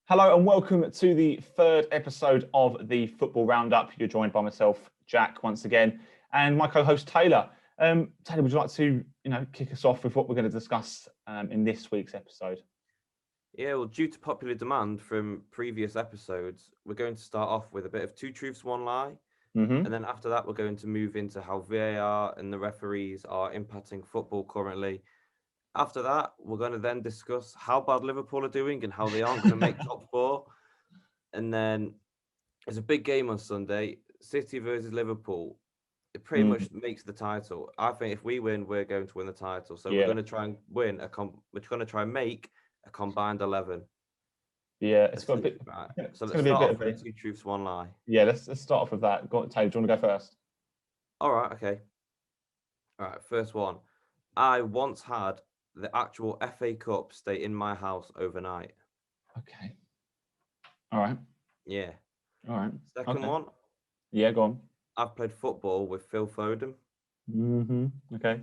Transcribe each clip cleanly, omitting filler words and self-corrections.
Hello and welcome to the third episode of the Football Roundup. You're joined by myself, Jack, once again, and my co-host Taylor. Taylor, would you like to, kick us off with what we're going to discuss in this week's episode? Yeah, well, due to popular demand from previous episodes, we're going to start off with a bit of two truths, one lie. Mm-hmm. And then after that, we're going to move into how VAR and the referees are impacting football currently. After that, we're going to then discuss how bad Liverpool are doing and how they aren't going to make top four. And then there's a big game on Sunday, City versus Liverpool. It pretty much makes the title. I think if we win, we're going to win the title. So we're going to try and win we're going to try and make a combined 11. Yeah, it's got a bit. Right. It's So going let's to be a start bit off of with two truths, one lie. Yeah, let's start off with that. Taylor, do you want to go first? All right, okay. All right, first one. I once had the actual FA Cup stay in my house overnight. Okay. All right. Yeah. All right. Second one. Yeah, go on. I've played football with Phil Foden. Mm-hmm. Okay.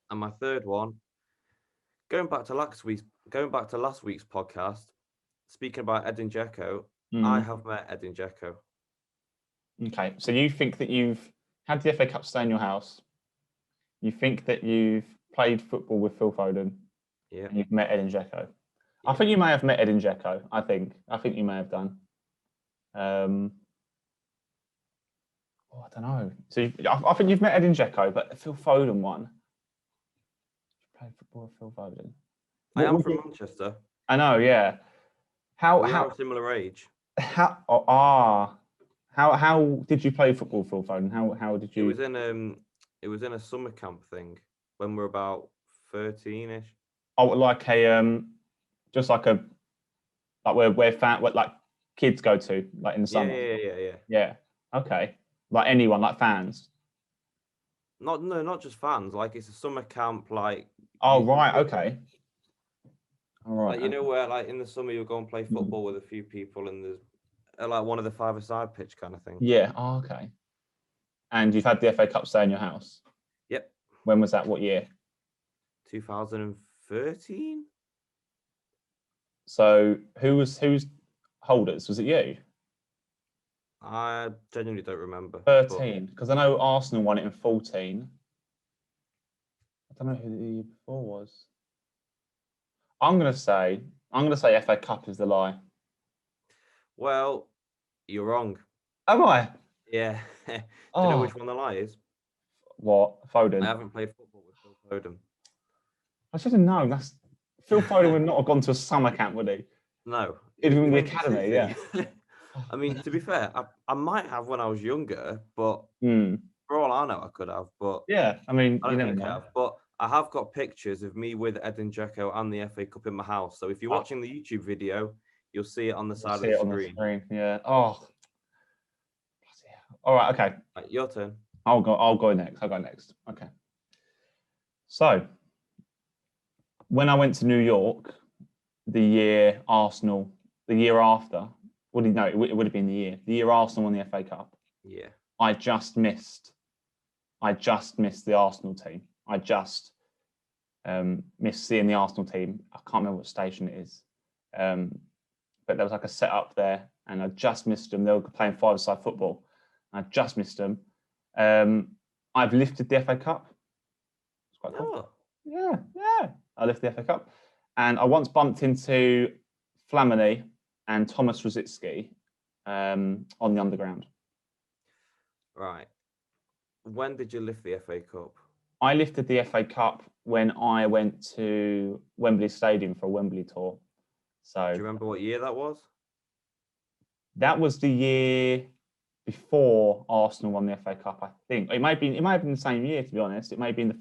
And my third one. Going back to last week's podcast, speaking about Edin Dzeko, I have met Edin Dzeko. Okay, so you think that you've had the FA Cup stay in your house. You think that you've played football with Phil Foden. Yeah. And you've met Edin Dzeko. Yeah. I think you may have met Edin Dzeko. I think you may have done. I don't know. So I think you've met Edin Dzeko, but Phil Foden won. You played football with Phil Foden. I am from Manchester. I know. Yeah. How a similar age? How did you play football, Phil Foden? How did you? It was in a summer camp thing when we're about 13ish. Oh, like just like where kids go to, like in the summer. Yeah. Okay. Like anyone, like fans. Not just fans. Like it's a summer camp. Like. Oh right. Okay. All right. Like where like in the summer you'll go and play football with a few people and there's like one of the five-a-side pitch kind of thing. Yeah. Oh, okay. And you've had the FA Cup stay in your house? Yep. When was that? What year? 2013. So who's holders? Was it you? I genuinely don't remember. 13, because I know Arsenal won it in 14. I don't know who the year before was. I'm gonna say FA Cup is the lie. Well, you're wrong. Am I? Yeah. Do you know which one the lie is? What? Foden? I haven't played football with Phil Foden. I should have known. That's Phil Foden would not have gone to a summer camp, would he? No. He'd have been in the academy, yeah. I mean, to be fair, I might have when I was younger, but for all I know, I could have. But yeah, I mean, I don't think I have. But I have got pictures of me with Edin Dzeko and the FA Cup in my house. So if you're watching the YouTube video, you'll see it on the side of the screen. Yeah. Oh. All right. Okay. Right, your turn. I'll go next. Okay. So when I went to New York, the year after. Well, no, it would have been the year Arsenal won the FA Cup. Yeah. I just missed the Arsenal team. I just missed seeing the Arsenal team. I can't remember what station it is. But there was like a set up there and I just missed them. They were playing five-a-side football. I just missed them. I've lifted the FA Cup. It's quite cool. Yeah. I lifted the FA Cup. And I once bumped into Flamini and Thomas Rosicky on the Underground. Right. When did you lift the FA Cup? I lifted the FA Cup when I went to Wembley Stadium for a Wembley tour. So, do you remember what year that was? That was the year before Arsenal won the FA Cup, I think. It might have been the same year, to be honest. It may have been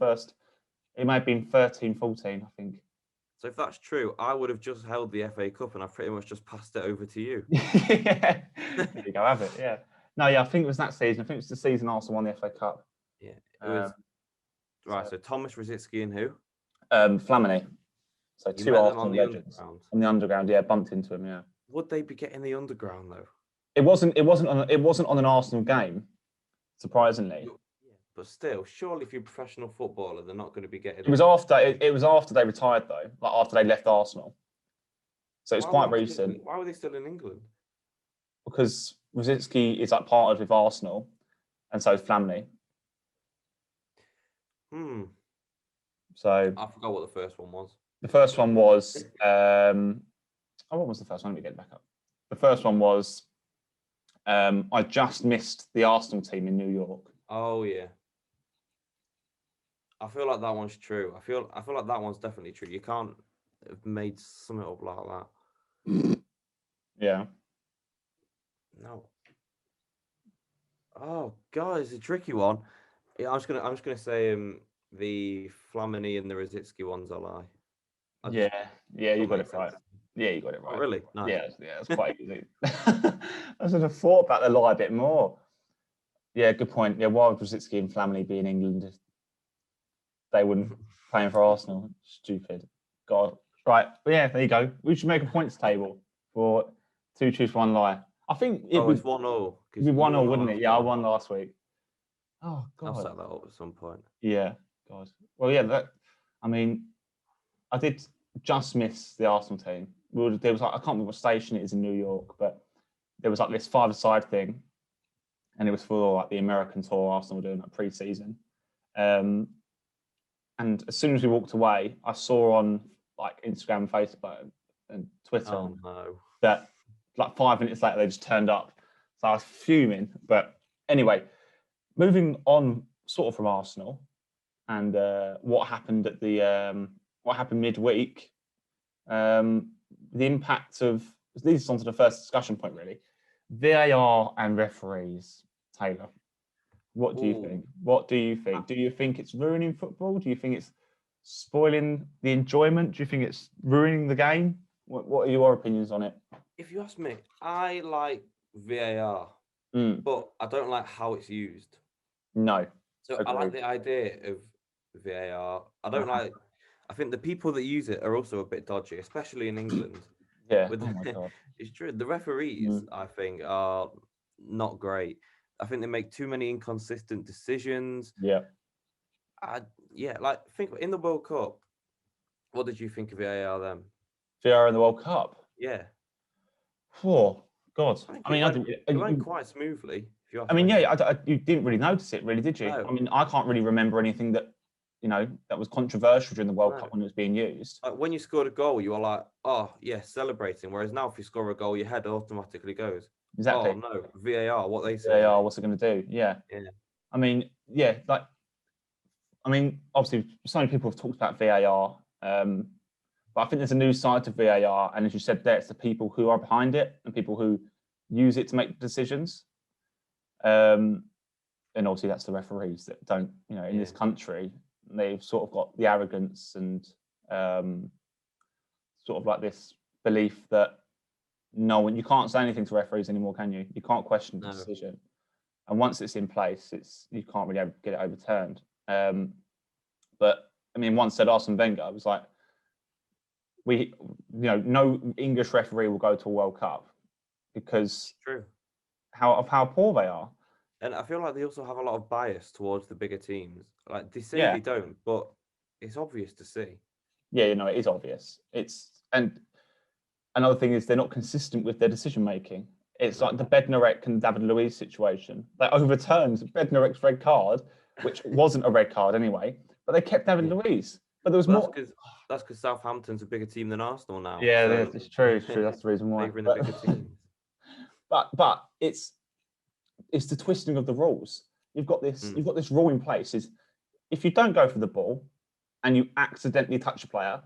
13, 14, I think. So if that's true, I would have just held the FA Cup and I've pretty much just passed it over to you. Yeah. There you go, have it, yeah. No, yeah, I think it was that season. I think it was the season Arsenal won the FA Cup. Yeah, it was. Right, so Thomas Rosicky and who? Flamini. So you two Arsenal legends. On the Underground, yeah, bumped into him, yeah. Would they be getting the Underground, though? It wasn't on an Arsenal game, surprisingly. But still, surely if you're a professional footballer, they're not going to be getting. It was after they retired, though. Like after they left Arsenal. So it's quite recent. Why were they still in England? Because Rosicky is like partnered with Arsenal, and so is Flamini. So I forgot what the first one was. The first one was what was the first one? Let me get it back up. The first one was I just missed the Arsenal team in New York. Oh yeah. I feel like that one's true. I feel like that one's definitely true. You can't have made something up like that. Yeah. No. Oh God, it's a tricky one. Yeah, I'm just gonna say the Flamini and the Rosicky ones are lie. You got it right. Yeah, you got it right. Oh, really? Nice. Yeah, it's quite easy. I should have thought about the lie a bit more. Yeah, good point. Yeah, why would Rosicky and Flamini be in England if they wouldn't playing for Arsenal? Stupid. God. Right. But yeah, there you go. We should make a points table for 2 choose 1 lie. I think it's 1-0. It'd be 1-0, wouldn't it? Yeah, I won last week. Oh God. I'll set that up at some point. Yeah. God. Well, yeah. I did just miss the Arsenal team. There was like, I can't remember what station it is in New York, but there was like this 5-a-side thing, and it was for like the American tour Arsenal were doing like pre-season. And as soon as we walked away, I saw on like Instagram, Facebook, and Twitter that like 5 minutes later they just turned up. So I was fuming. But anyway, moving on sort of from Arsenal and what happened at what happened midweek, the impact of, this leads us on to the first discussion point really, VAR and referees. Taylor, what do you think? What do you think? Do you think it's ruining football? Do you think it's spoiling the enjoyment? Do you think it's ruining the game? What are your opinions on it? If you ask me, I like VAR, but I don't like how it's used. No. So agreed. I like the idea of VAR. I don't like. I think the people that use it are also a bit dodgy, especially in England. Yeah. Oh my God. It's true. The referees, I think, are not great. I think they make too many inconsistent decisions. Yeah. Like think in the World Cup. What did you think of VAR then? VAR in the World Cup? Yeah. Oh God. It went quite smoothly. You didn't really notice it, really, did you? No. I mean, I can't really remember anything that that was controversial during the World Cup when it was being used. Like when you scored a goal, you were like, "Oh, yeah, celebrating." Whereas now, if you score a goal, your head automatically goes, "Exactly." Oh no, VAR. What they say? VAR. What's it going to do? Yeah. I mean, obviously, so many people have talked about VAR, but I think there's a new side to VAR, and as you said, there it's the people who are behind it and people who use it to make decisions. And obviously, that's the referees that don't, in this country, they've sort of got the arrogance and sort of like this belief that you can't say anything to referees anymore, can you? You can't question the decision. And once it's in place, you can't really get it overturned. But I mean, once said Arsene Wenger, it was like, no English referee will go to a World Cup because how poor they are. And I feel like they also have a lot of bias towards the bigger teams. Like they say they don't, but it's obvious to see. Yeah, it is obvious. And another thing is they're not consistent with their decision making. It's like the Bednarek and David Luiz situation. They overturned Bednarek's red card, which wasn't a red card anyway, but they kept David Luiz. But there was more. That's because Southampton's a bigger team than Arsenal now. Yeah, it's true. It's true. That's the reason why. Favouring the bigger teams. But it's the twisting of the rules. You've got this rule in place: is if you don't go for the ball and you accidentally touch a player,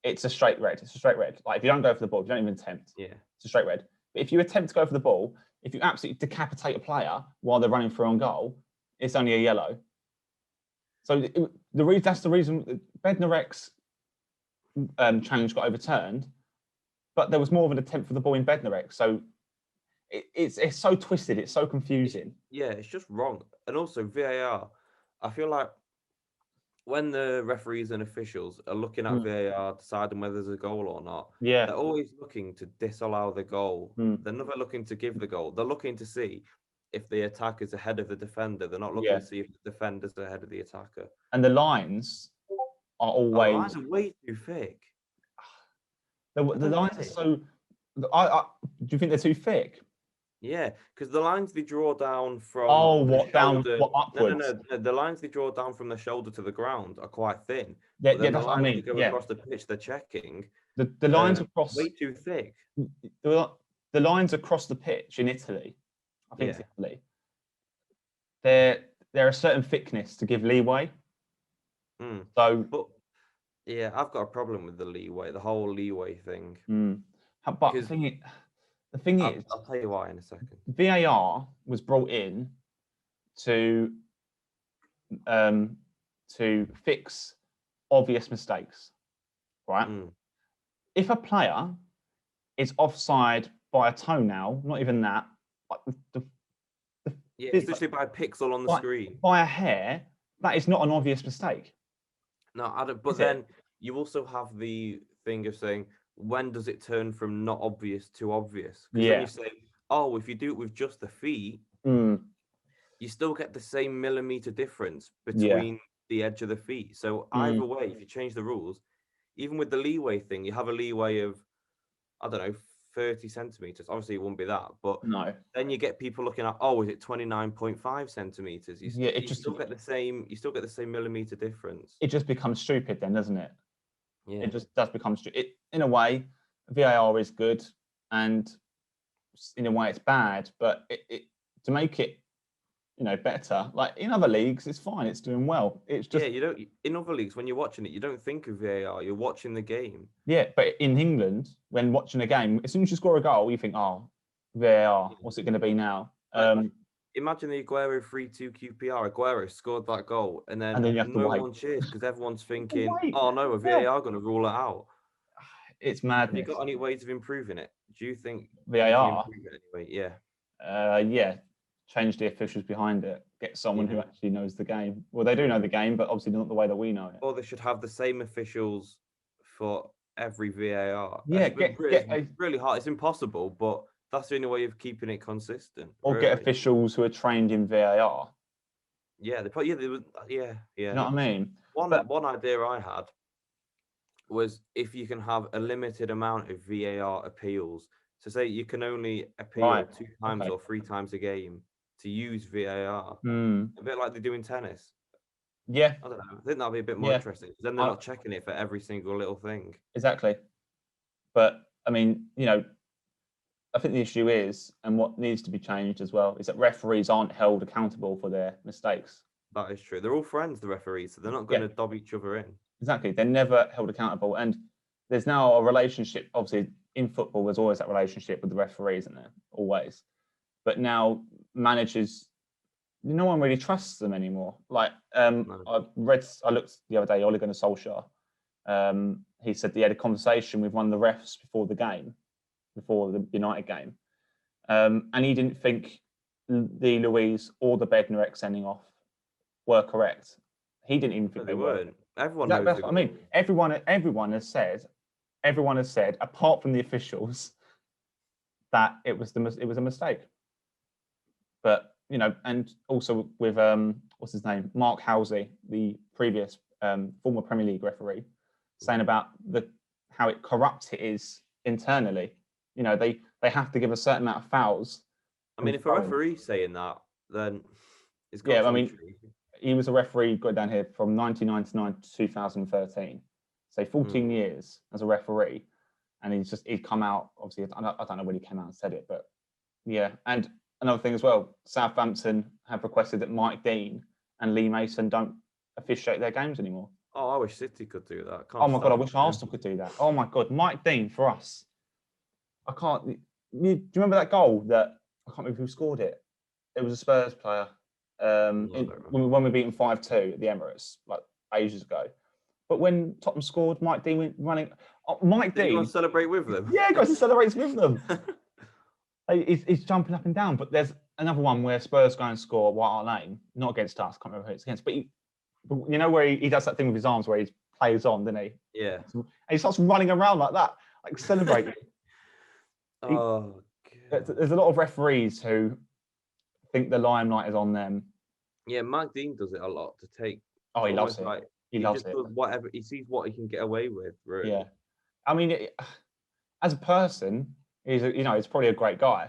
it's a straight red. It's a straight red. Like if you don't go for the ball, if you don't even attempt, it's a straight red. But if you attempt to go for the ball, if you absolutely decapitate a player while they're running through on goal, it's only a yellow. So that's the reason Bednarek's challenge got overturned, but there was more of an attempt for the ball in Bednarek. So it's so twisted. It's so confusing. It's just wrong. And also VAR, I feel like when the referees and officials are looking at VAR, deciding whether there's a goal or not, they're always looking to disallow the goal. They're never looking to give the goal. They're looking to see if the attacker's ahead of the defender. They're not looking to see if the defender's ahead of the attacker. And the lines are always... lines are way too thick. The lines are so. Do you think they're too thick? Yeah, because the lines they draw down from What down? shoulder. What upwards? No. The lines they draw down from the shoulder to the ground are quite thin. Yeah, But then the that's what I lines mean. that go across the pitch they're checking The lines across way too thick. the lines across the pitch in Italy. I think it's Yeah. Italy. They're a certain thickness to give leeway. So, but yeah, I've got a problem with the leeway, the whole leeway thing. but the thing is, I'll tell you why in a second. VAR was brought in to fix obvious mistakes, right? If a player is offside by a toenail, not even that, it's literally by a pixel on the screen, by a hair, that is not an obvious mistake. No, I don't. But then you also have the thing of saying, when does it turn from not obvious to obvious? Because then you say, oh, if you do it with just the feet, you still get the same millimeter difference between the edge of the feet. So either way, if you change the rules, even with the leeway thing, you have a leeway of, I don't know, 30 centimeters. Obviously, it wouldn't be that, but then you get people looking at, oh, is it 29.5 centimeters? You still get the same millimeter difference. It just becomes stupid then, doesn't it? Yeah. It just does become stupid. In a way, VAR is good, and in a way, it's bad. But to make it, better. Like in other leagues, it's fine. It's doing well. It's just you don't. In other leagues, when you're watching it, you don't think of VAR. You're watching the game. Yeah, but in England, when watching a game, as soon as you score a goal, you think, "Oh, VAR. What's it going to be now?" Imagine the Aguero 3-2 QPR. Aguero scored that goal, and then you have to wait. one cheers because everyone's thinking, "Oh no, a VAR going to rule it out." It's madness. Have you got any ways of improving it? Do you think VAR? You can improve it anyway? Yeah. Change the officials behind it. Get someone who actually knows the game. Well, they do know the game, but obviously not the way that we know it. Or they should have the same officials for every VAR. Yeah, it's really hard. It's impossible, but that's the only way of keeping it consistent. Or get officials who are trained in VAR. Yeah, they would. Yeah. You know what I mean? One idea I had was if you can have a limited amount of VAR appeals. So say you can only appeal 2 times or 3 times a game to use VAR. A bit like they do in tennis. Yeah. I don't know. I think that'd be a bit more interesting. Then they're not checking it for every single little thing. Exactly. But I mean, I think the issue is, and what needs to be changed as well, is that referees aren't held accountable for their mistakes. That is true. They're all friends, the referees, so they're not going to dob each other in. Exactly. They're never held accountable. And there's now a relationship, obviously, in football, there's always that relationship with the referees, isn't there? Always. But now managers, no one really trusts them anymore. Like, I looked the other day, Ole Gunnar Solskjaer, he said he had a conversation with one of the refs before the United game. And he didn't think the Luiz or the Bednarek sending off were correct. He didn't even think they weren't. Everyone knows. That's what I mean. Everyone has said, apart from the officials, that it was a mistake. But and also with what's his name, Mark Halsey, the previous former Premier League referee, saying about how corrupt it is internally. They have to give a certain amount of fouls. I mean, if a referee's saying that, then it's got to be true. He was a referee, got down here from 1999 to 2013. So 14 years as a referee. And he'd come out, obviously, I don't know when he came out and said it, but yeah. And another thing as well, Southampton have requested that Mike Dean and Lee Mason don't officiate their games anymore. Oh, I wish City could do that. Oh my God, I wish Arsenal could do that. Oh my God, Mike Dean for us. I can't. Do you remember that goal that I can't remember who scored it? It was a Spurs player. When we beat them 5-2 at the Emirates, like ages ago. But when Tottenham scored, Mike Dean went running. Mike Dean. You want to celebrate with them? Yeah, he goes to celebrate with them. He's jumping up and down. But there's another one where Spurs go and score White Hart Lane, not against us. Can't remember who it's against. But where he does that thing with his arms where he plays on, doesn't he? Yeah. And he starts running around like that, like celebrating. Oh, God. There's a lot of referees who think the limelight is on them. Yeah, Mike Dean does it a lot to take. Oh, he loves it. He loves it. Does whatever he sees what he can get away with. Really. Yeah, I mean, as a person, he's probably a great guy.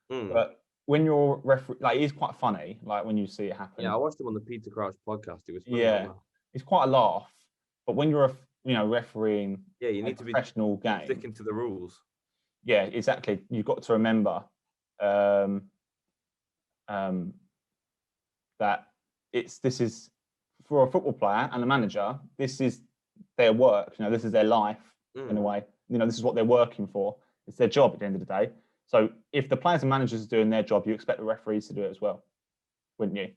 But when you're like, he's quite funny. Like when you see it happen. Yeah, I watched him on the Peter Crouch podcast. It was funny. Yeah, it's quite a laugh. But when you're refereeing, you need a professional game, sticking to the rules. Yeah, exactly. You've got to remember that this is for a football player and a manager. This is their work. This is their life in a way. This is what they're working for. It's their job at the end of the day. So if the players and managers are doing their job, you expect the referees to do it as well, wouldn't you?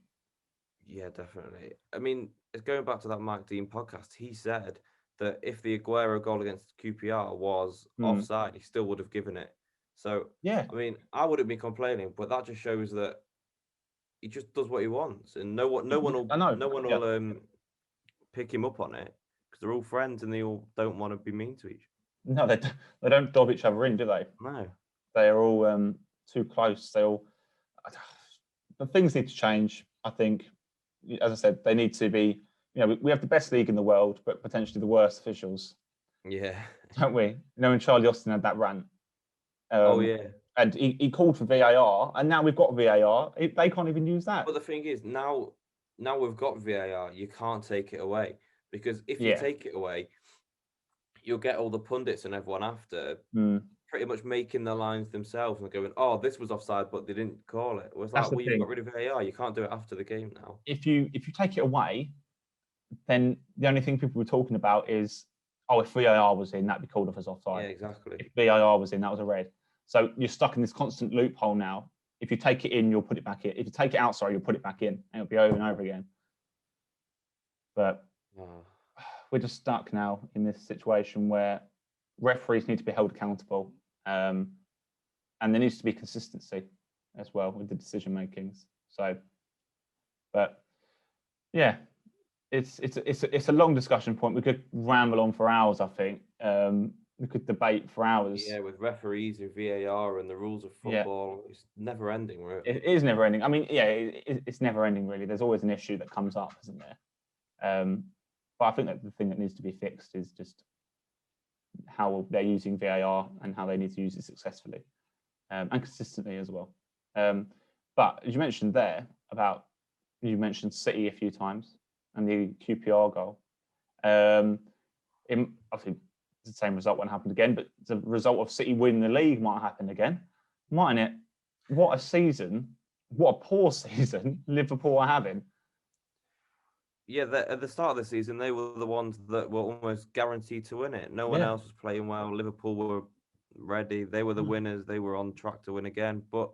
Yeah, definitely. I mean, going back to that Mike Dean podcast, he said that if the Aguero goal against QPR was offside, he still would have given it. So, yeah, I mean, I wouldn't be complaining, but that just shows that he just does what he wants, and no one will pick him up on it because they're all friends and they all don't want to be mean to each. No, they don't dob each other in, do they? No, they are all too close. But things need to change. I think, as I said, they need to be. We have the best league in the world, but potentially the worst officials. Yeah, don't we? When Charlie Austin had that rant. Oh yeah, and he called for VAR, and now we've got VAR. They can't even use that. But the thing is, now we've got VAR, you can't take it away, because if you take it away, you'll get all the pundits and everyone after pretty much making the lines themselves and going, "Oh, this was offside, but they didn't call it." It was like, well, you've got rid of VAR. You can't do it after the game now. If you take it away, then the only thing people were talking about is, oh, if VAR was in, that'd be called off as offside. Yeah, exactly. If VAR was in, that was a red. So you're stuck in this constant loophole now. If you take it in, you'll put it back in. If you take it out, you'll put it back in, and it'll be over and over again. But we're just stuck now in this situation where referees need to be held accountable, and there needs to be consistency as well with the decision makings. So, but yeah, it's a long discussion point. We could ramble on for hours. I think we could debate for hours. Yeah, with referees and VAR and the rules of football, it's never ending, right? It is never ending. I mean, yeah, it's never ending really. There's always an issue that comes up, isn't there? But I think that the thing that needs to be fixed is just how they're using VAR and how they need to use it successfully and consistently as well. But as you mentioned you mentioned City a few times and the QPR goal. Obviously, the same result won't happen again, but the result of City winning the league might happen again, mightn't it? What a season! What a poor season Liverpool are having. Yeah, at the start of the season, they were the ones that were almost guaranteed to win it. No one else was playing well. Liverpool were ready. They were the winners. They were on track to win again. But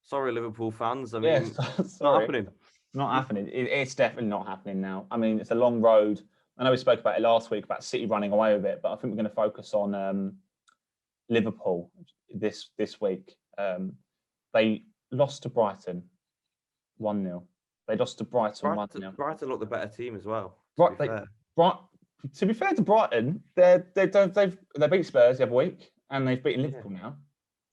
sorry, Liverpool fans. I mean, it's not happening. Not happening. It's definitely not happening now. I mean, it's a long road. I know we spoke about it last week about City running away with it, but I think we're going to focus on Liverpool this week. They lost to Brighton 1-0. They lost to Brighton 1-0. Brighton looked the better team as well. To be fair to Brighton, they beat Spurs the other week and they've beaten Liverpool now.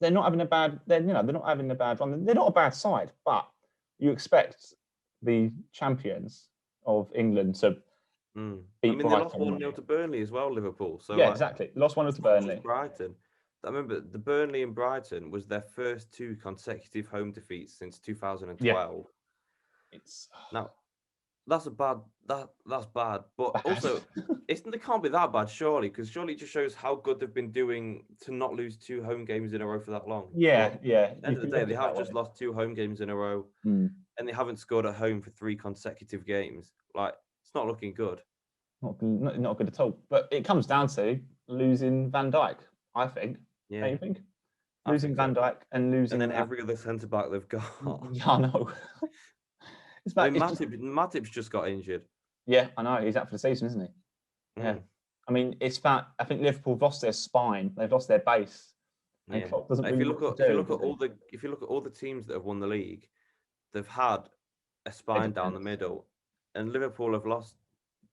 They're not having a bad. They're not having a bad run. They're not a bad side, but you expect the champions of England to beat Brighton. They lost 1-0 to Burnley as well, Liverpool. So yeah, exactly. Lost 1-0 to Burnley. Brighton. I remember the Burnley and Brighton was their first 2 consecutive home defeats since 2012. Yeah. Now that's bad. That's bad. But also, it can't be that bad, surely, because surely it just shows how good they've been doing to not lose 2 home games in a row for that long. Yeah. At the end of the day, they have just lost 2 home games in a row, and they haven't scored at home for 3 consecutive games. Like, it's not looking good. Not good at all. But it comes down to losing Van Dijk, I think. Yeah. Don't you think? Losing Van Dijk and losing. And then every other centre back they've got. Yeah, I know. Matip's just got injured. Yeah, I know. He's out for the season, isn't he? Yeah. I mean, it's that I think Liverpool have lost their spine. They've lost their base. Yeah. If you look at all the teams that have won the league, they've had a spine down the middle, and Liverpool have lost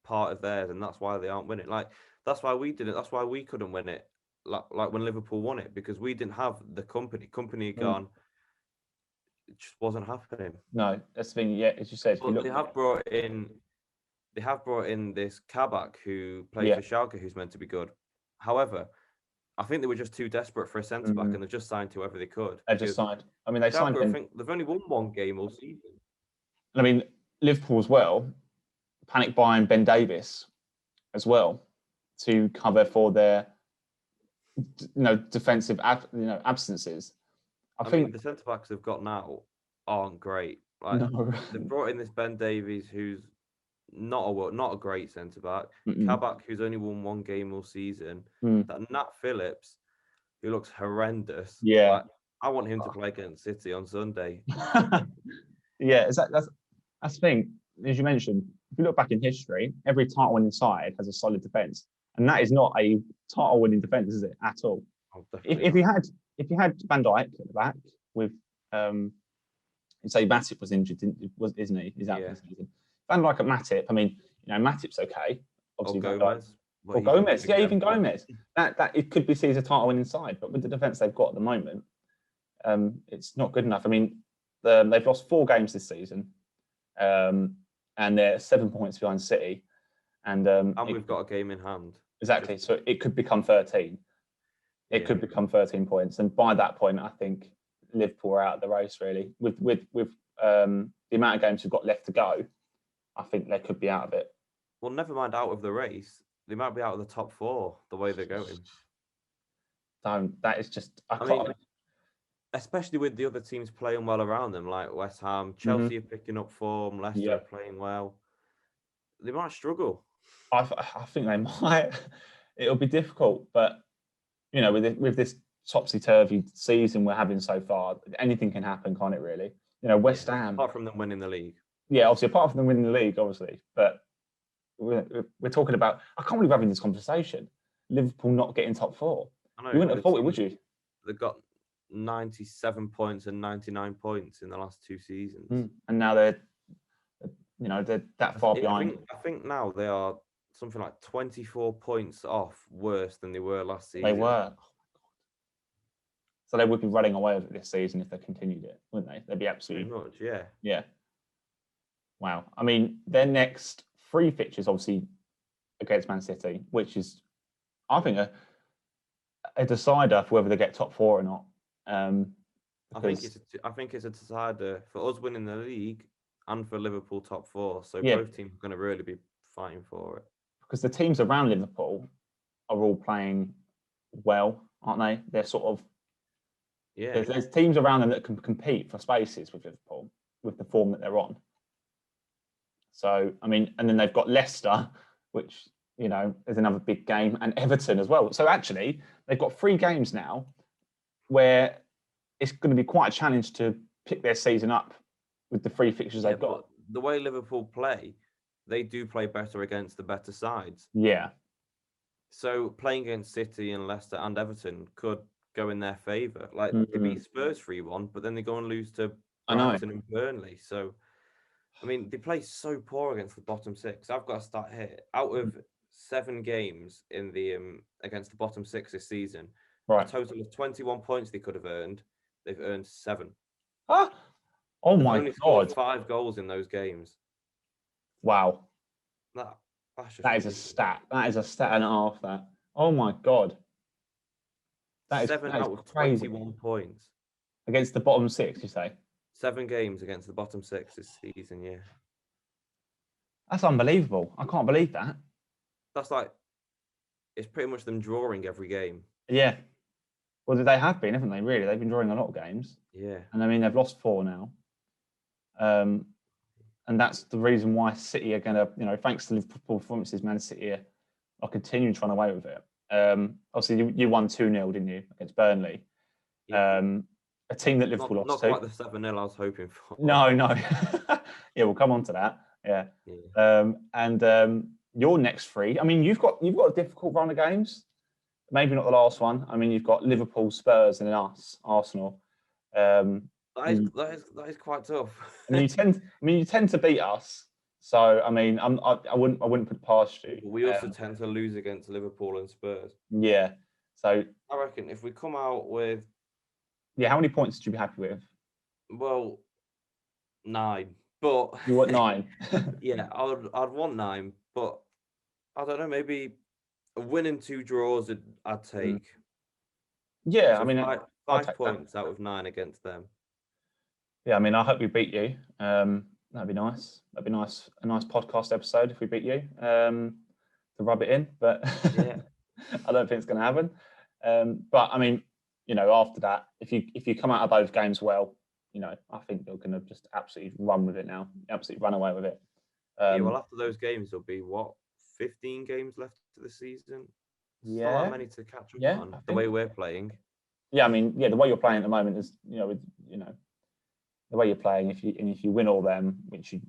part of theirs, and that's why they aren't winning. Like, that's why we didn't. That's why we couldn't win it. Like when Liverpool won it, because we didn't have the company. Company had gone. It just wasn't happening. No, that's the thing. Yeah, as you said, they have brought in this Kabak who plays for Schalke, who's meant to be good. However, I think they were just too desperate for a centre back, and they just signed whoever they could. They just signed. I mean, they signed. I think they've only won one game all season. I mean, Liverpool as well panic buying Ben Davis as well to cover for their defensive absences. I think the centre backs they've got now aren't great. Like no. they've brought in this Ben Davies who's not a great centre back. Mm-mm. Kabak, who's only won one game all season. That Nat Phillips, who looks horrendous. Yeah, like, I want him to play against City on Sunday. Yeah, that's the thing. As you mentioned, if you look back in history, every title-winning side has a solid defense, and that is not a title-winning defense, is it at all? Oh, if you had Van Dijk at the back with you say Matip was injured, isn't he? He's out for the season. Van Dijk at Matip. I mean, Matip's okay. Obviously, Gomez. Or Gomez. Yeah, even Gomez. That it could be seen as a title-winning side, but with the defense they've got at the moment, it's not good enough. I mean, they've lost 4 games this season, and they're 7 points behind City, and we've got a game in hand. Exactly. So it could become 13. It could become 13 points, and by that point, I think Liverpool are out of the race. Really, with the amount of games we've got left to go, I think they could be out of it. Well, never mind out of the race. They might be out of the top 4 the way they're going. That is just. I mean, especially with the other teams playing well around them, like West Ham, Chelsea are picking up form, Leicester are playing well. They might struggle. I think they might. It'll be difficult, but with this topsy-turvy season we're having so far, anything can happen, can't it? Really, West Ham. Apart from them winning the league. Yeah, obviously, apart from them winning the league, obviously, but we're talking about. I can't believe we're having this conversation. Liverpool not getting top 4. I know, you wouldn't have thought it, would you? They've got 97 points and 99 points in the last 2 seasons, and now they're that far behind. I think now they are something like 24 points off worse than they were last season. They were. So they would be running away with it this season if they continued it, wouldn't they? They'd be absolutely. Pretty much, yeah. Yeah. Wow. I mean, their next 3 fixtures, obviously, against Man City, which is, I think, a decider for whether they get top 4 or not. I think it's a decider for us winning the league and for Liverpool top 4. So both teams are going to really be fighting for it. Because the teams around Liverpool are all playing well, aren't they? They're sort of There's teams around them that can compete for spaces with Liverpool with the form that they're on. So I mean, and then they've got Leicester, which is another big game, and Everton as well. So actually, they've got 3 games now where it's going to be quite a challenge to pick their season up with the 3 fixtures they've got. The way Liverpool play, they do play better against the better sides. Yeah. So playing against City and Leicester and Everton could go in their favour. Like they beat Spurs 3-1, but then they go and lose to Brighton and Burnley. So, I mean, they play so poor against the bottom 6. I've got to start here. Out of 7 games in the against the bottom 6 this season, a total of 21 points they could have earned. They've earned 7. Oh They've my only God! Scored 5 goals in those games. Wow. That is a stat. That is a stat and a half. That. Oh my God. That is 7 out of 21 points against the bottom 6. You say 7 games against the bottom 6 this season. Yeah, that's unbelievable. I can't believe that. That's like it's pretty much them drawing every game. Yeah. Well, they have been, haven't they? Really, they've been drawing a lot of games. Yeah. And I mean, they've lost 4 now. And that's the reason why City are going to, thanks to Liverpool performances, Man City are continuing to run away with it. Obviously, you won 2-0, didn't you, against Burnley? Yeah. A team that Liverpool lost to. Not quite the 7-0 I was hoping for. No. Yeah, we'll come on to that. Yeah. Your next 3. I mean, you've got a difficult run of games. Maybe not the last one. I mean, you've got Liverpool, Spurs, and then Arsenal. That is quite tough. And you tend to beat us. So I mean, I wouldn't put it past you. We also tend to lose against Liverpool and Spurs. Yeah. So I reckon if we come out with, how many points would you be happy with? Well, 9. But you want 9? Yeah, I'd want 9, but I don't know. Maybe a win and 2 draws I'd take. Yeah, So I mean, five, I'll five take that. points out of 9 against them. Yeah, I mean, I hope we beat you. That'd be nice. That'd be nice. A nice podcast episode if we beat you. To rub it in, but Yeah. I don't think it's going to happen. But I mean, after that, if you come out of those games well, I think you're going to just absolutely run with it now. Absolutely run away with it. Yeah, well, after those games, there'll be 15 games left to the season. It's not that many to catch up on the way we're playing. Yeah, I mean, the way you're playing at the moment is, the way you're playing. If you win all them, which you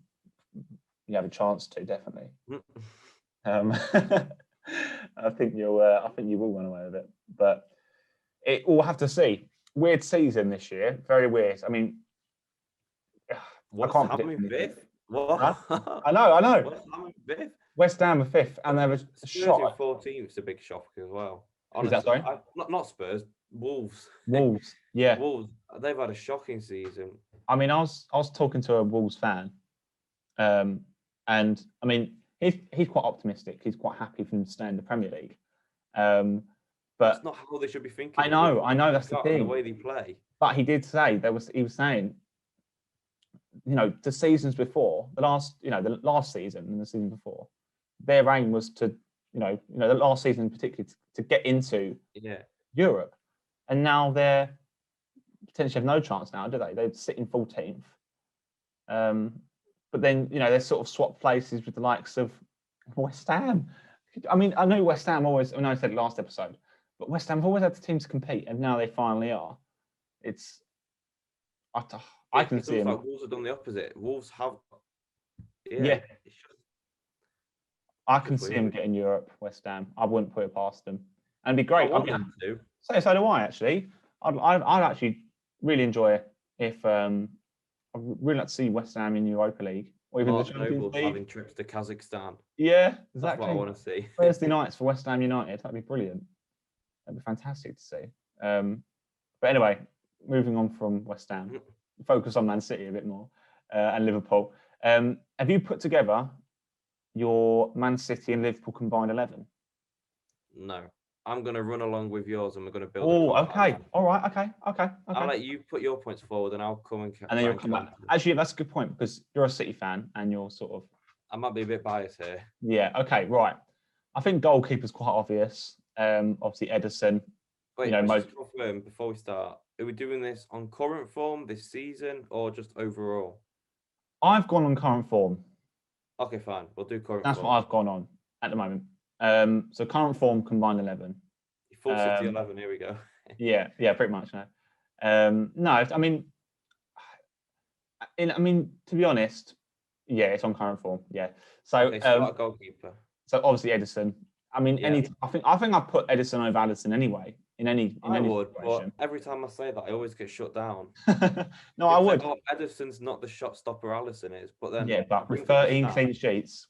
have a chance to, definitely. I think you will run away with it, but we'll have to see. Weird season this year, very weird. I mean, What's I can't happening predict fifth? What? I know. What's happening fifth? West Ham are fifth, and they were Spurs in 14th is a big shock as well. Honestly, who's that, sorry? Not Spurs, Wolves. Wolves, yeah. Wolves. They've had a shocking season. I mean, I was talking to a Wolves fan, and I mean, he's quite optimistic. He's quite happy for them to stay in the Premier League. But that's not how they should be thinking. I know that's the thing. The way they play. But he did say he was saying, the seasons before, the last season and the season before, their aim was to, the last season in particular, to get into Europe, and now they're potentially have no chance now, do they? They sit in 14th. But then, they sort of swap places with the likes of West Ham. I mean, I know West Ham always, I said it last episode, but West Ham have always had the team to compete, and now they finally are. I can see them. Like Wolves have done the opposite. Wolves have. Yeah. I can see them getting Europe, West Ham. I wouldn't put it past them. And it'd be great. So do I, actually. I'd actually really enjoy it if I'd really like to see West Ham in Europa League or even the Champions League. Having trips to Kazakhstan. Yeah, exactly. That's what I want to see. Thursday nights for West Ham United. That'd be brilliant. That'd be fantastic to see. But anyway, moving on from West Ham, focus on Man City a bit more and Liverpool. Have you put together your Man City and Liverpool combined 11? No. I'm going to run along with yours and we're going to build. Oh, okay. All right. Okay. I'll let you put your points forward and I'll come and then you'll come back. Actually, that's a good point because you're a City fan and you're sort of. I might be a bit biased here. Yeah. Okay. Right. I think goalkeeper's quite obvious. Obviously, Ederson. Wait, just confirm before we start. Are we doing this on current form this season or just overall? I've gone on current form. Okay, fine. We'll do current. That's form. what I've gone on at the moment. So current form combined 11. Full City 11. Here we go. yeah, pretty much. No, I mean, to be honest, yeah, it's on current form. Yeah. So, what goalkeeper? So obviously Ederson. I mean, I think I put Ederson over Alisson anyway. In any would, situation. But every time I say that, I always get shut down. No, I would. Like, Ederson's not the shot stopper Alisson is, but then but with 13 clean sheets,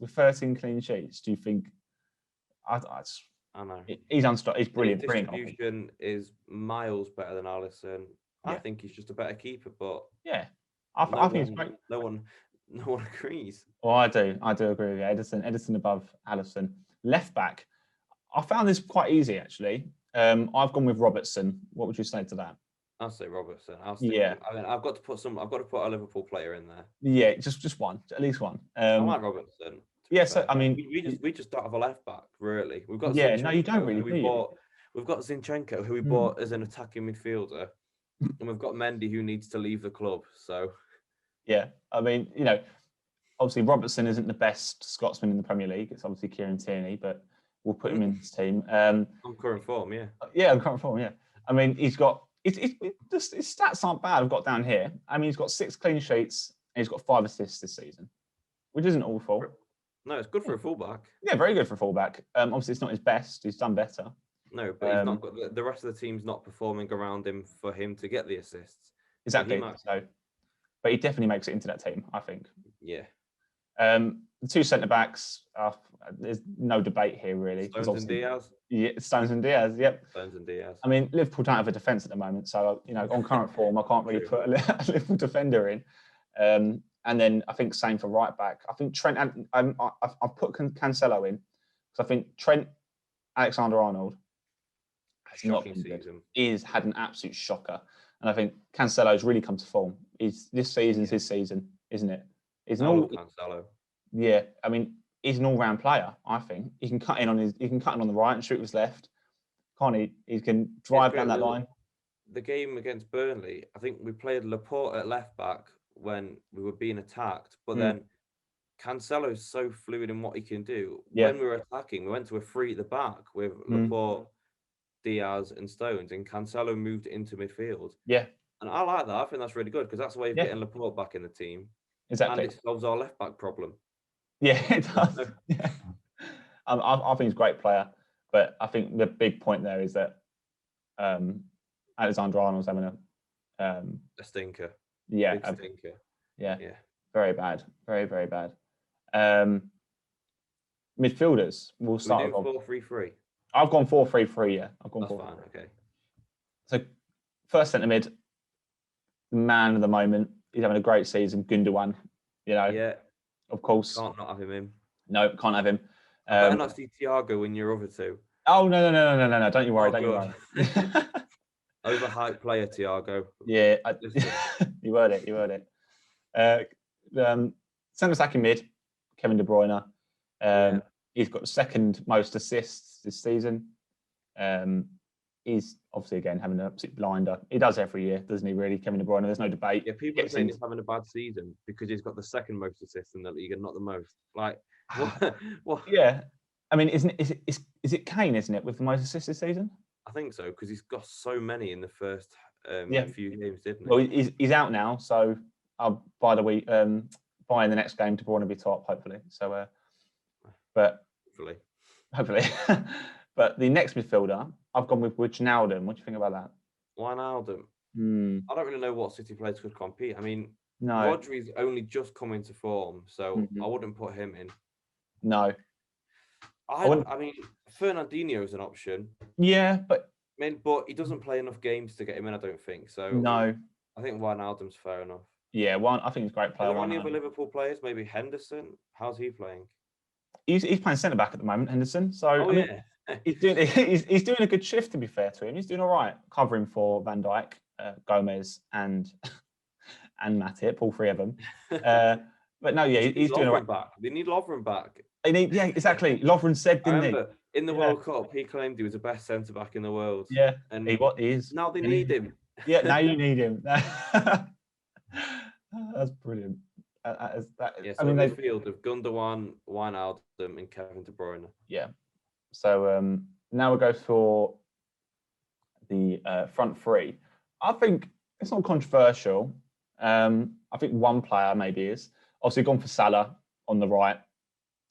do you think? I know he's unstoppable. He's brilliant. Distribution is miles better than Alisson. I think he's just a better keeper, but I think he's great. No one agrees. Well, I do agree with you. Ederson above Alisson. Left back, I found this quite easy actually. I've gone with Robertson. What would you say to that? I'll say Robertson. I mean, I've got to put a Liverpool player in there. Yeah, just one, at least one. I like Robertson. Yeah, so I mean, we just don't have a left back really. We've got no, you don't really. We've got Zinchenko, who we bought as an attacking midfielder, and we've got Mendy, who needs to leave the club. So, yeah, I mean, obviously Robertson isn't the best Scotsman in the Premier League. It's obviously Kieran Tierney, but we'll put him in this team. On current form, yeah. Yeah, on current form, yeah. I mean, he's got his stats aren't bad. I've got down here. I mean, he's got 6 clean sheets and he's got 5 assists this season, which isn't awful. No, it's good for a fullback. Yeah, very good for a fullback. Obviously, it's not his best. He's done better. No, but he's not got the rest of the team's not performing around him for him to get the assists. Exactly. But he definitely makes it into that team, I think. Yeah. The 2 centre backs, there's no debate here really. Stones and Diaz. Yeah, Stones and Diaz. Yep. Stones and Diaz. I mean, Liverpool don't have a defence at the moment, so on current form, I can't really put a Liverpool defender in. And then I think same for right back. I think Trent. I've put Cancelo in because I think Trent Alexander-Arnold has not Shocking been good. season. He's had an absolute shocker. And I think Cancelo's really come to form. This season's his season, isn't it? He's an all, Cancelo. yeah, I mean, he's an all-round player, I think. He can cut in on the right and shoot with his left. Can't he? He can drive down that line. The game against Burnley, I think we played Laporte at left back when we were being attacked, but then Cancelo's so fluid in what he can do. Yeah. When we were attacking, we went to a free at the back with Laporte, Diaz, and Stones, and Cancelo moved into midfield. Yeah. And I like that. I think that's really good because that's a way of getting Laporte back in the team. Exactly. And it solves our left back problem. Yeah, it does. Yeah. I think he's a great player, but I think the big point there is that Alexander Arnold's having a stinker. Yeah, a stinker. Yeah, very bad, very very bad. Midfielders. We'll start with 4-3-3. I've gone 4-3-3. Yeah, I've gone 4-3-3. Fine. Okay. So first centre mid, the man of the moment. He's having a great season. Gundogan. You know. Yeah. Of course. Can't not have him in. No, can't have him. I better not see Thiago in your other two. Oh no! Don't you worry. Don't you worry. Overhyped player, Thiago. Yeah, you heard it. Centre attacking mid, Kevin De Bruyne. He's got the second most assists this season. He's obviously again having an absolute blinder. He does every year, doesn't he? Really, Kevin De Bruyne. There's no debate. Yeah, people are saying he's having a bad season because he's got the second most assists in the league and not the most. Like, what? Yeah, I mean, is it Kane? Isn't it with the most assists this season? I think so because he's got so many in the first few games, didn't he? Well, he's out now, so by the week, by the next game, De Bruyne will be top, hopefully. So, but hopefully. But the next midfielder, I've gone with Wijnaldum. What do you think about that? Wijnaldum. I don't really know what City players could compete. I mean, no. Rodri's only just come into form, so I wouldn't put him in. No. I mean, Fernandinho is an option. Yeah, but he doesn't play enough games to get him in, I don't think. So no. I think Wijnaldum's fair enough. Yeah, I think he's a great player. Are there any other Liverpool players? Maybe Henderson? How's he playing? He's playing centre back at the moment, Henderson. So he's doing a good shift. To be fair to him, he's doing all right, covering for Van Dijk, Gomez, and Matip, all three of them. But no, he's doing all right. Back. They need Lovren back. Exactly. Lovren said, didn't he? In the World Cup, he claimed he was the best centre back in the world. Yeah, and he is. Now they need him. Yeah, now you need him. That's brilliant. So I mean, midfield of Gundogan, Wijnaldum, and Kevin De Bruyne. Yeah. So now we'll go for the front three. I think it's not controversial. I think one player maybe is. Obviously, gone for Salah on the right,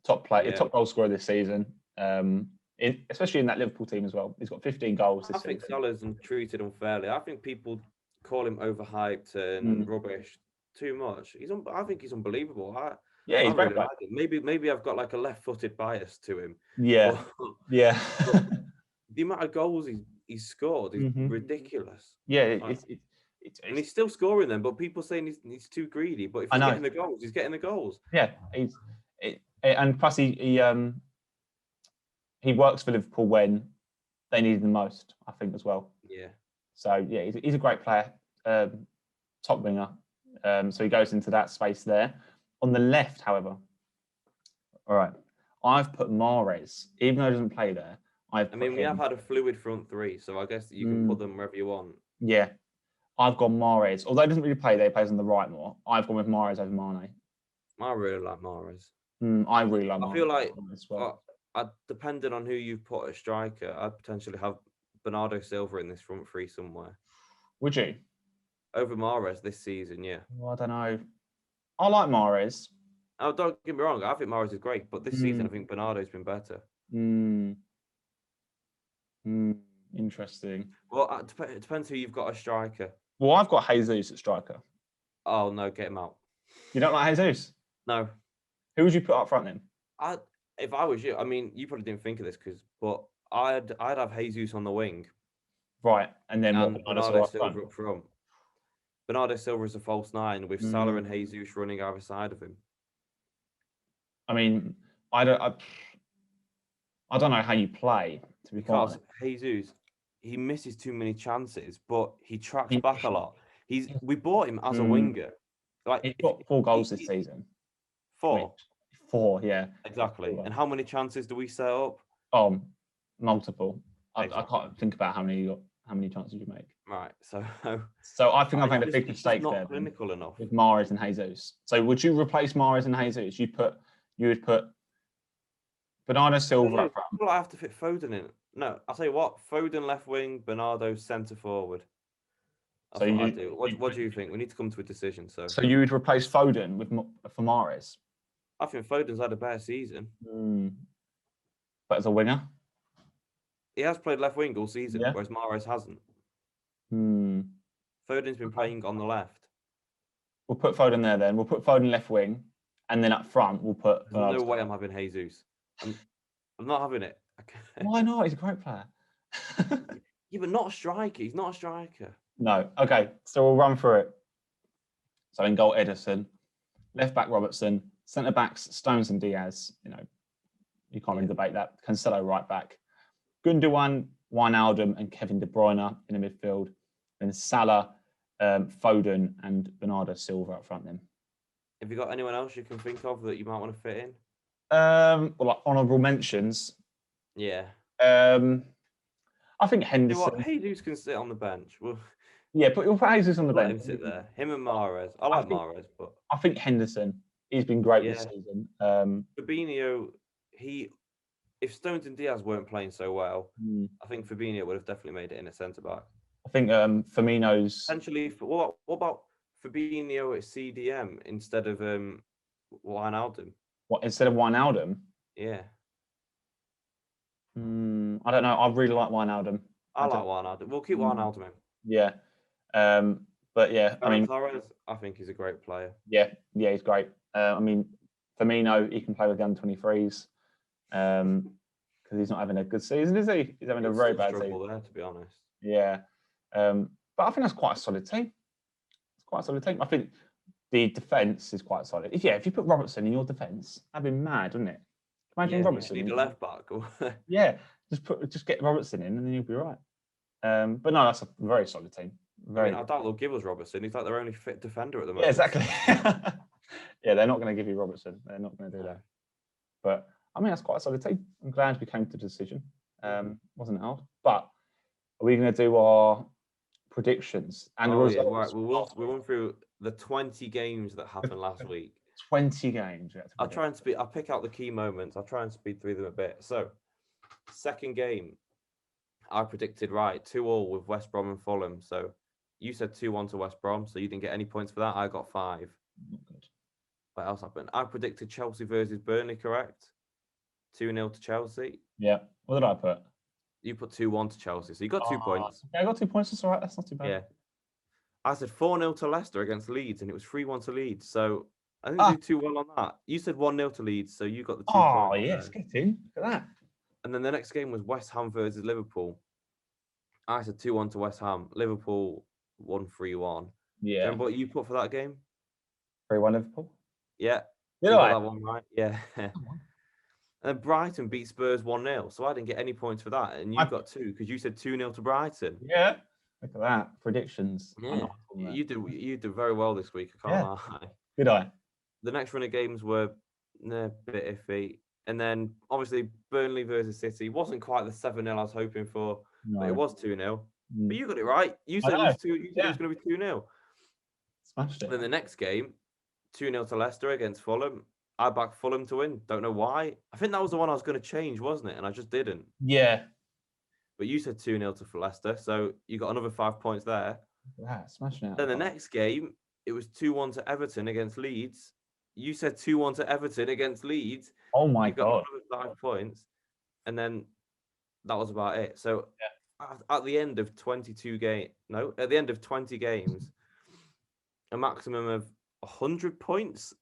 top goal scorer this season. Especially in that Liverpool team as well. He's got 15 goals this season. I think Salah's treated unfairly. I think people call him overhyped and rubbish too much. I think he's unbelievable. He's really very like him. Maybe I've got like a left-footed bias to him. Yeah, but the amount of goals he's scored is ridiculous. Yeah, and he's still scoring them, but people saying he's too greedy. But if he's getting the goals, he's getting the goals. Yeah, and plus he works for Liverpool when they need him the most, I think, as well. Yeah. So he's a great player, top winger. So he goes into that space there. On the left, however, all right, I've put Mahrez, even though he doesn't play there. We have had a fluid front three, so I guess you can put them wherever you want. Yeah, I've gone Mahrez. Although he doesn't really play there, he plays on the right more. I've gone with Mahrez over Mane. I really like Mahrez. I really like Mahrez. I feel like, depending on who you put as striker, I'd potentially have Bernardo Silva in this front three somewhere. Would you? Over Mahrez this season, yeah. Well, I don't know. I like Mahrez. Oh, don't get me wrong. I think Mahrez is great, but this season I think Bernardo's been better. Interesting. Well, it depends who you've got as striker. Well, I've got Jesus at striker. Oh no, get him out. You don't like Jesus? No. Who would you put up front then? If I was you, I mean, you probably didn't think of this but I'd have Jesus on the wing. Right, and then Bernardo Silva up front. Bernardo Silva is a false nine with Salah and Jesus running either side of him. I mean, I don't know how you play, to be honest. Jesus, he misses too many chances, but he tracks back a lot. We bought him as a Mm. winger. Like He's got 4 goals this season. 4? 4, yeah. Exactly. And how many chances do we set up? Multiple. Exactly. I can't think about how many chances you make. Right. So I think I've made a big mistake not there. Clinical enough. With Mahrez and Jesus. So would you replace Mahrez and Jesus? You would put Bernardo Silva up front. Well, I have to fit Foden in. No, I'll tell you what. Foden left wing, Bernardo centre forward. That's what I do. What do you think? We need to come to a decision. So you would replace Foden for Mahrez? I think Foden's had a better season. But as a winger? He has played left wing all season, whereas Mahrez hasn't. Foden's been playing on the left. We'll put Foden there then. We'll put Foden left wing, and then up front we'll put. There's no way I'm having Jesus. I'm not having it. Why not? He's a great player. Yeah, but not a striker. He's not a striker. No. Okay, so we'll run through it. So in goal, Ederson. Left back, Robertson. Centre backs, Stones and Diaz. You can't really debate that. Cancelo right back. Gundogan, Wijnaldum, and Kevin De Bruyne in the midfield. Then Salah, Foden, and Bernardo Silva up front. Then. Have you got anyone else you can think of that you might want to fit in? Honourable mentions. Yeah. I think Henderson. You know what? Jesus can sit on the bench. Well, yeah, we'll put Jesus on the bench. Let him sit there. Him and Mahrez. I like Mahrez, but I think Henderson. He's been great this season. Fabinho, if Stones and Diaz weren't playing so well, I think Fabinho would have definitely made it in a centre back. I think Firmino's essentially. What about Fabinho at CDM instead of Wijnaldum? What, instead of Wijnaldum? Yeah. I don't know. I really like Wijnaldum. I like Wijnaldum. We'll keep Wijnaldum in. Yeah. But yeah, Torres, I think he's a great player. Yeah, he's great. Firmino, he can play with the under-23s because he's not having a good season, is he? He's having a very bad season. There, to be honest. Yeah. But I think that's quite a solid team. It's quite a solid team. I think the defence is quite solid. If you put Robertson in your defence, that'd be mad, wouldn't it? Imagine Robertson. You need a left back. Yeah, just get Robertson in and then you'll be right. But no, that's a very solid team. I doubt they'll give us Robertson. He's like their only fit defender at the moment. Yeah, exactly. Yeah, they're not going to give you Robertson. They're not going to do that. But that's quite a solid team. I'm glad we came to the decision. Wasn't hard. But are we going to do our predictions and results? Yeah, right. We'll run through the 20 games that happened last week. 20 games. I'll try and I'll pick out the key moments. I'll try and speed through them a bit. So, second game, I predicted 2-2 with West Brom and Fulham. So, you said 2-1 to West Brom, so you didn't get any points for that. I got 5. Good. What else happened? I predicted Chelsea versus Burnley, correct? 2-0 to Chelsea. Yeah. What did I put? You put 2-1 to Chelsea, so you got 2 points. Yeah, I got 2 points. That's all right. That's not too bad. Yeah. I said 4-0 to Leicester against Leeds, and it was 3-1 to Leeds. So I think we did 2-1 on that. You said 1-0 to Leeds, so you got the 2 points. Oh, yes. Get in. Look at that. And then the next game was West Ham versus Liverpool. I said 2-1 to West Ham. Liverpool won 3-1. Yeah. Remember what you put for that game? 3-1 Liverpool? Yeah. Did I? That one right. Yeah. And Brighton beat Spurs 1-0. So I didn't get any points for that. And you got 2 because you said 2-0 to Brighton. Yeah. Look at that. Predictions. Yeah. You did very well this week. I can't lie. Did I? The next run of games were a bit iffy. And then obviously Burnley versus City wasn't quite the 7-0 I was hoping for. No. But it was 2-0. But you got it right. You said it was 2. You said it was going to be 2-0. Smashed it. Then the next game, 2-0 to Leicester against Fulham. I backed Fulham to win. Don't know why. I think that was the one I was going to change, wasn't it? And I just didn't. Yeah. But you said 2-0 to Leicester, so you got another 5 points there. Yeah, smashing it. Then the next game, it was 2-1 to Everton against Leeds. You said 2-1 to Everton against Leeds. Oh my God. Got another 5 points. And then that was about it. So at the end of 20 games, a maximum of 100 points.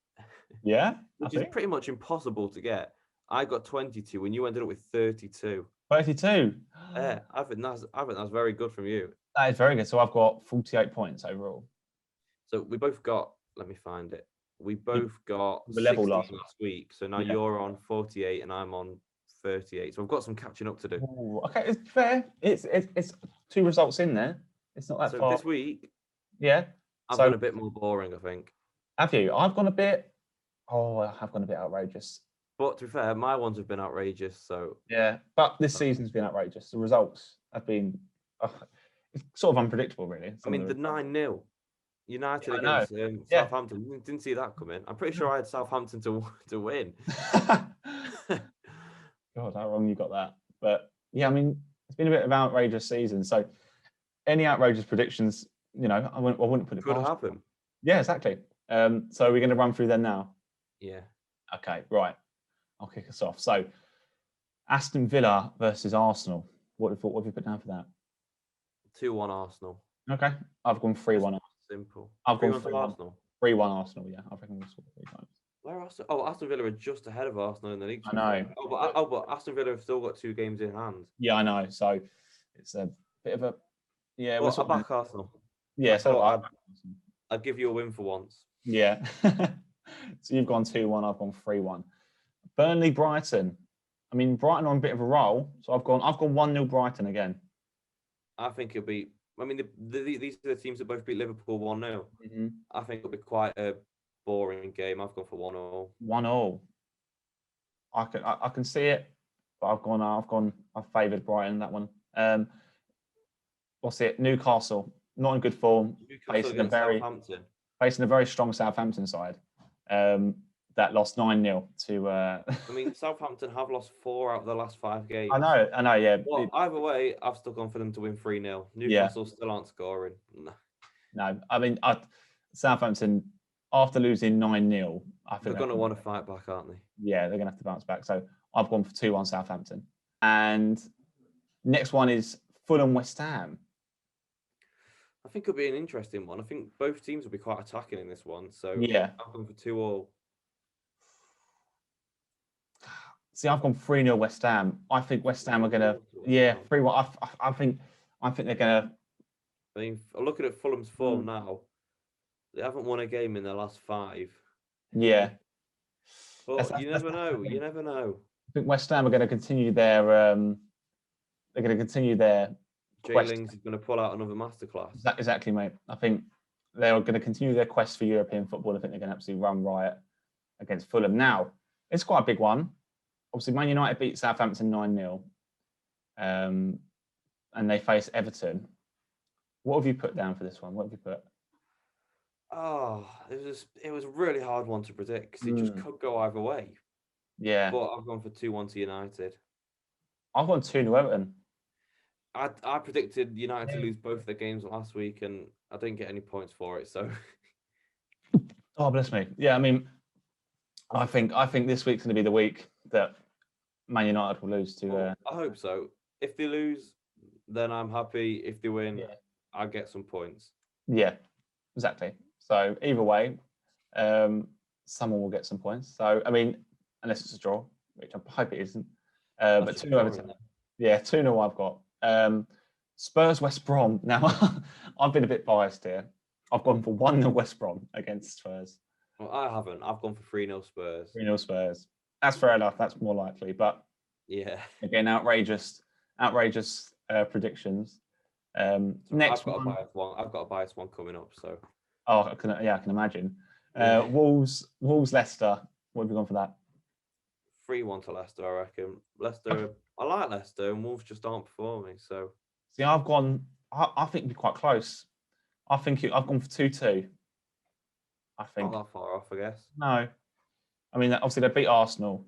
Yeah. Which is pretty much impossible to get. I got 22 and you ended up with 32. 32? Yeah, I think that's very good from you. That is very good. So I've got 48 points overall. So we both got, let me find it. We both got the level last week. So now you're on 48 and I'm on 38. So I've got some catching up to do. Ooh, okay, it's fair. It's 2 results in there. It's not that So far. this week, Yeah. I've So gone a bit more boring, I think. have you? I've gone a bit. Oh, I have gone a bit outrageous. But to be fair, my ones have been outrageous. So Yeah, but this season's been outrageous. The results have been it's sort of unpredictable, really. I mean, the 9-0 United I know. against Yeah. Southampton. Didn't see that coming. I'm pretty sure I had Southampton to win. God, how wrong you got that. But yeah, I mean, it's been a bit of an outrageous season. So any outrageous predictions, I wouldn't put it Could past. happen. Yeah, exactly. So we're going to run through them now. Yeah. Okay, right. I'll kick us off. So Aston Villa versus Arsenal. What have you put down for that? 2-1 Arsenal. Okay, I've gone 3-1. Simple. I've gone 3-1 to Arsenal. 3-1 Arsenal. Yeah, I reckon we'll score 3 times. Where Aston? Oh, Aston Villa are just ahead of Arsenal in the league. I know. But Aston Villa have still got 2 games in hand. Yeah, I know. So it's a bit of a Well, I back Arsenal. Yeah, so I'd give you a win for once. Yeah. So you've gone 2-1. I've gone 3-1. Burnley Brighton. I mean, Brighton on a bit of a roll. So I've gone 1-0 Brighton again. I think it'll be. I mean, these are the teams that both beat Liverpool 1-0. Mm-hmm. I think it'll be quite a boring game. I've gone for 1-0. 1-0. I can see it, but I've favoured Brighton that one. What's it? Newcastle, not in good form, facing a very strong Southampton side. That lost 9-0 to. I mean, Southampton have lost 4 out of the last 5 games. I know. Yeah. Well, either way, I've still gone for them to win 3-0. Newcastle still aren't scoring. No, I mean, Southampton, after losing 9-0, I think they're going to want to fight back, aren't they? Yeah, they're going to have to bounce back. So I've gone for 2-1 Southampton. And next one is Fulham West Ham. I think it'll be an interesting one. I think both teams will be quite attacking in this one. So yeah, I've gone for 2-2. See, I've gone 3-0 West Ham. I think West Ham are going to, 3-1. I think they're going to. I mean, looking at Fulham's form now, they haven't won a game in their last 5. Yeah. But you never know. You never know. I think West Ham are going to continue their. They're going to continue their. Jailings is going to pull out another masterclass. Exactly, mate. I think they're going to continue their quest for European football. I think they're going to absolutely run riot against Fulham. Now, it's quite a big one. Obviously, Man United beat Southampton 9-0, and they face Everton. What have you put down for this one? What have you put? Oh, it was a really hard one to predict because it just could go either way. Yeah. But I've gone for 2-1 to United. I've gone 2-0 Everton. I predicted United to lose both their games last week, and I didn't get any points for it. So, oh bless me. Yeah, I mean, I think this week's going to be the week that Man United will lose to. I hope so. If they lose, then I'm happy. If they win, I'll get some points. Yeah, exactly. So either way, someone will get some points. So I mean, unless it's a draw, which I hope it isn't. But 2-0 Everton. Yeah, 2-0 I've got. Spurs West Brom. Now, I've been a bit biased here. I've gone for 1-0 West Brom against Spurs. Well, I haven't. I've gone for 3-0 Spurs. 3-0 Spurs. That's fair enough. That's more likely. But yeah, again, outrageous predictions. Next one. I've got a biased one coming up. So. Oh, I can imagine. Wolves Leicester. What have you gone for that? 3-1 to Leicester, I reckon. Leicester, I like Leicester, and Wolves just aren't performing. So, see, I've gone. I think it'd be quite close. I've gone for 2-2. I think. Not that far off, I guess. No, I mean obviously they beat Arsenal.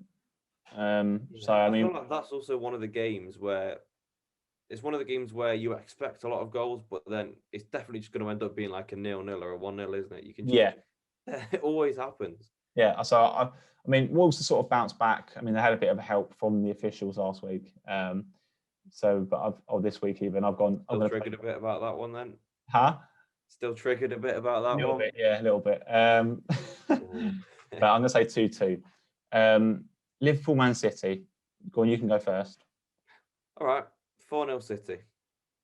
So I mean, feel like that's also one of the games where you expect a lot of goals, but then it's definitely just going to end up being like a 0-0 or a 1-0, isn't it? You can. It always happens. Yeah, so I mean, Wolves have sort of bounced back. I mean, they had a bit of help from the officials last week. This week even, I've gone. Still triggered a bit about that one then. Huh? Still triggered a bit about that one. A little bit. But I'm going to say 2-2. Liverpool Man City. Go on, you can go first. All right, 4-0 City.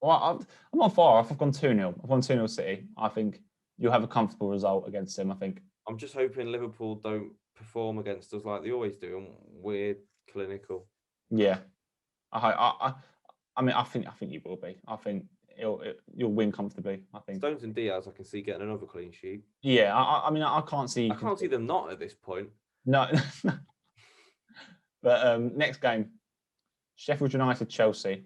Well, I'm not far off. I've gone 2-0. I've gone 2-0 City. I think you'll have a comfortable result against them, I think. I'm just hoping Liverpool don't perform against us like they always do, and we're clinical. Yeah, I mean, I think you will be. I think you'll win comfortably. I think. Stones and Diaz, I can see getting another clean sheet. Yeah, I mean, I can't see. I can't see them not at this point. No, but next game, Sheffield United, Chelsea.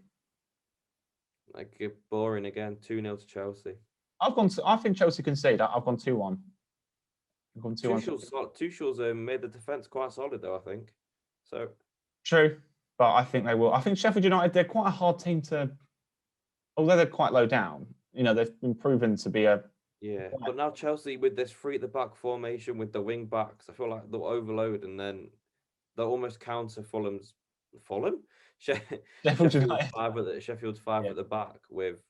Like boring again, 2-0 to Chelsea. I think Chelsea concede. I've gone 2-1. I've gone 2-1. Tuchel's made the defense quite solid though, I think. So true, but I think they will. I think Sheffield United, they're quite a hard team to, although they're quite low down. They've been proven to be a. yeah, but now Chelsea with this three at the back formation with the wing backs, I feel like they'll overload and then they'll almost counter Fulham's. Sheffield's United. Sheffield's five at the back with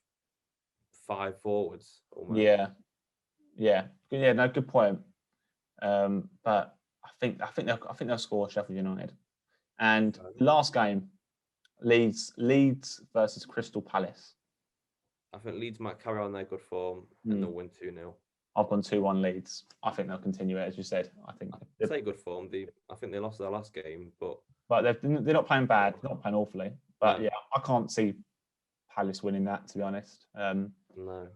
5 forwards. Almost. Yeah. No, good point. But I think they'll score Sheffield United. And last game, Leeds versus Crystal Palace. I think Leeds might carry on their good form and they'll win 2-0. I've gone 2-1 Leeds. I think they'll continue it, as you said. I think I'd say good form. I think they lost their last game, but they're not playing bad. They're not playing awfully. But yeah, I can't see Palace winning that, to be honest. No.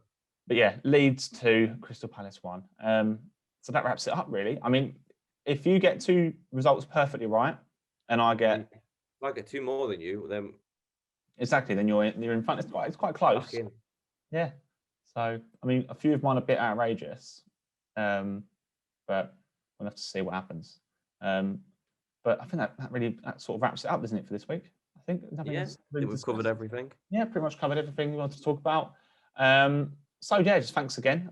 But yeah, Leeds 2, Crystal Palace 1. So that wraps it up, really. I mean, if you get 2 results perfectly right, and if I get 2 more than you, then exactly, then you're in front. It's quite close. Yeah. So I mean, a few of mine are a bit outrageous, but we'll have to see what happens. But I think that sort of wraps it up, doesn't it, for this week? I think we've covered everything. Yeah, pretty much covered everything we wanted to talk about. So yeah, just thanks again.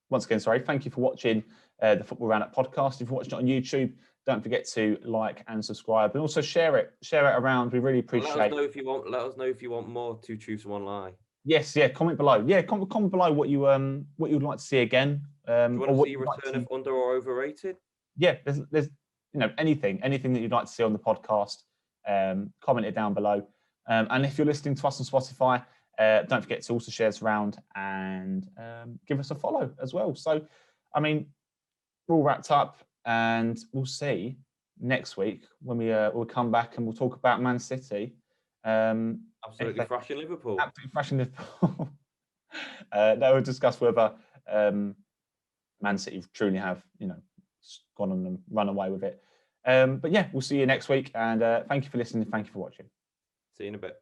Once again, sorry, thank you for watching the Football Roundup podcast. If you're watching it on YouTube, don't forget to like and subscribe, and also share it around. We really appreciate. Let us know if you want more Two Truths One Lie. Yes, yeah. Comment below. Yeah, comment below what you'd like to see again. Do you want to see return of under or overrated? Yeah, there's anything that you'd like to see on the podcast. Comment it down below. And if you're listening to us on Spotify, don't forget to also share this around and give us a follow as well. So, I mean, we're all wrapped up, and we'll see next week when we'll come back and we'll talk about Man City. Absolutely thrashing Liverpool. Absolutely thrashing Liverpool. Now we'll discuss whether Man City truly have, gone on and run away with it. But yeah, we'll see you next week, and thank you for listening. Thank you for watching. See you in a bit.